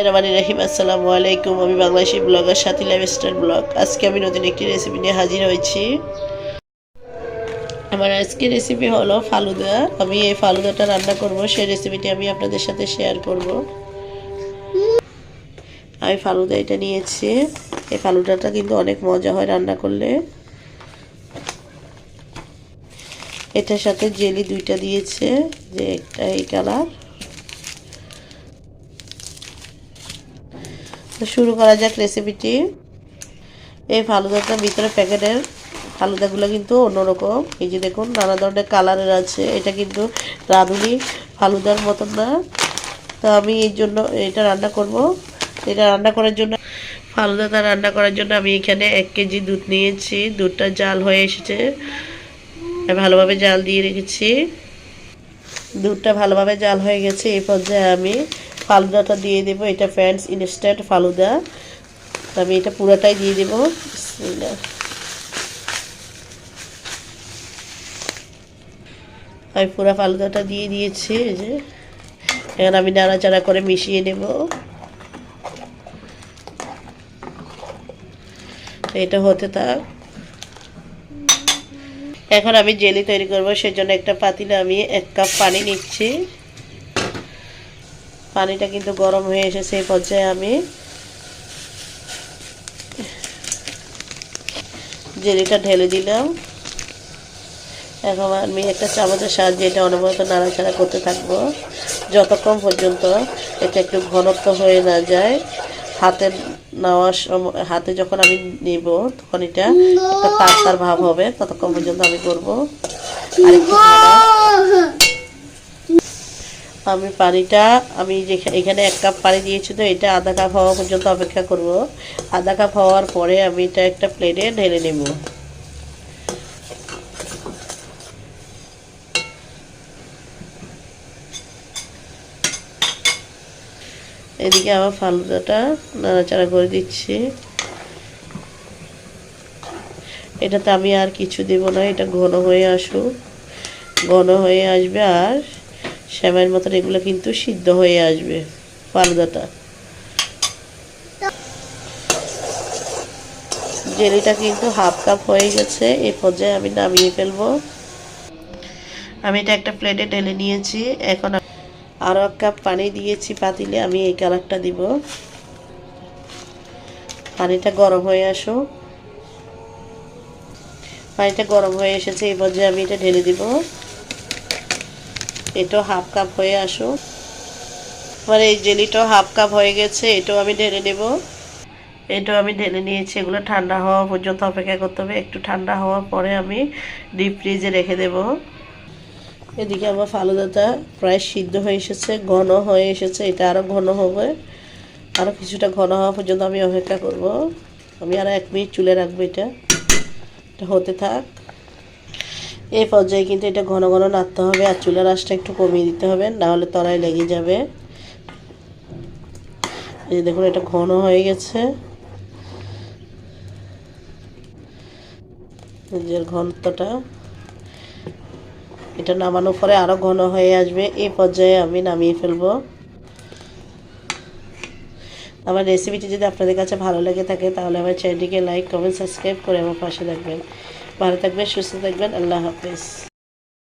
রহিম আসসালামু আলাইকুম। আমি বাংলাদেশি ব্লগার সাথী লাইফস্টাইল ব্লগ। আজকে আমি নতুন একটি রেসিপি নিয়ে হাজির হয়েছি। আমার আজকের রেসিপি হলো ফালুদা। আমি এই ফালুদাটা রান্না করব, সেই রেসিপিটি আমি আপনাদের সাথে শেয়ার করব। আমি ফালুদা এটা নিয়েছি। এই ফালুদাটা কিন্তু অনেক মজা হয় রান্না করলে। এটার সাথে জেলি দুইটা দিয়েছে, যে একটা এই কালার। তো শুরু করা যাক রেসিপিটি। এই ফালুদাটার ভিতরে প্যাকেটের ফালুদাগুলো কিন্তু অন্যরকম। এই যে দেখুন, নানা ধরনের কালারের আছে। এটা কিন্তু রাঁধুনি ফালুদার মতন না। তো আমি এই জন্য এটা রান্না করব। এটা রান্না করার জন্য ফালুদাটা রান্না করার জন্য আমি এখানে 1 কেজি দুধ নিয়েছি। দুধটা জাল হয়ে এসেছে, ভালোভাবে জাল দিয়ে রেখেছি। দুধটা ভালোভাবে জাল হয়ে গেছে। এই পর্যায়ে আমি ফালুদাটা দিয়ে দেবো। এটা ফ্রেন্ডস ইনস্ট্যান্ট ফালুদা। আমি এটা পুরোটাই দিয়ে দেবো। আমি পুরো ফালুদাটা দিয়ে দিয়েছি। এই যে এখন আমি নাড়াচাড়া করে মিশিয়ে নেব। এটা হতে থাক। এখন আমি জেলি তৈরি করব। সেজন্য একটা পাতিলে আমি 1 কাপ পানি নিচ্ছি। পানিটা কিন্তু গরম হয়ে এসেছে। এই পর্যায়ে আমি জেলিটা ঢেলে দিলাম। এখন আমি একটা চামচের সাহায্যে এটা অনবরত নাড়াচাড়া করতে থাকবো, যতক্ষণ পর্যন্ত এটা একটু ঘনত্ব হয়ে না যায়। হাতে যখন আমি নেব তখন এটা একটা তার ভাব হবে, ততক্ষণ পর্যন্ত আমি করবো। আরেকটু আমি পানিটা এখানে 1 কাপ পানি দিয়েছি, তো এটা আধা কাপ হওয়া পর্যন্ত অপেক্ষা করব। আধা কাপ হওয়ার পরে আমি এটা একটা প্লেটে ঢেলে নেব। এদিকে আমার ফালুদাটা নাড়াচাড়া করে দিচ্ছি। এটাতে আমি আর কিছু দেব না। এটা ঘন হয়ে আসুক, ঘন হয়ে আসবে আর সেমাইয়ের মতন এগুলো কিন্তু সিদ্ধ হয়ে আসবে ফালুদাটা। জেলিটা কিন্তু 1/2 কাপ হয়ে গেছে। এই পর্যায়ে আমি নামিয়ে ফেলবো। আমি এটা একটা প্লেটে ঢেলে নিয়েছি। এখন আরও 1 কাপ পানি দিয়েছি পাতিলে। আমি এই কালারটা দিব। পানিটা গরম হয়ে আসুক। পানিটা গরম হয়ে এসেছে। এই পর্যায়ে আমি এটা ঢেলে দিব। এটাও 1/2 কাপ হয়ে আসুক। আমার এই জেলিটাও 1/2 কাপ হয়ে গেছে। এটাও আমি ঢেলে নেব। এটাও আমি ঢেলে নিয়েছি। এগুলো ঠান্ডা হওয়া পর্যন্ত অপেক্ষা করতে হবে। একটু ঠান্ডা হওয়ার পরে আমি ডিপ ফ্রিজে রেখে দেব। এদিকে আমার ফালুদাটা প্রায় সিদ্ধ হয়ে এসেছে, ঘন হয়ে এসেছে। এটা আরও ঘন হবে। আরও কিছুটা ঘন হওয়া পর্যন্ত আমি অপেক্ষা করব। আমি আরও 1 মিনিট চুলে রাখবো। এটা হতে থাক। এই পর্যায়ে কিন্তু এটা ঘন ঘন নাড়তে হবে, আর চুলার আঁচটা একটু কমিয়ে দিতে হবে, নাহলে তলায় লেগে যাবে। এই দেখুন, এটা ঘন হয়ে গেছে। যে ঘনত্বটা, এটা নামানোর পরে আরও ঘন হয়ে আসবে। এই পর্যায়ে আমি নামিয়ে ফেলবো। আমার রেসিপিটি যদি আপনাদের কাছে ভালো লেগে থাকে তাহলে আমার চ্যানেলটিকে লাইক, কমেন্ট, সাবস্ক্রাইব করে আমার পাশে থাকবেন। ভালো থাকবেন, সুস্থ থাকবেন। আল্লাহ হাফেজ।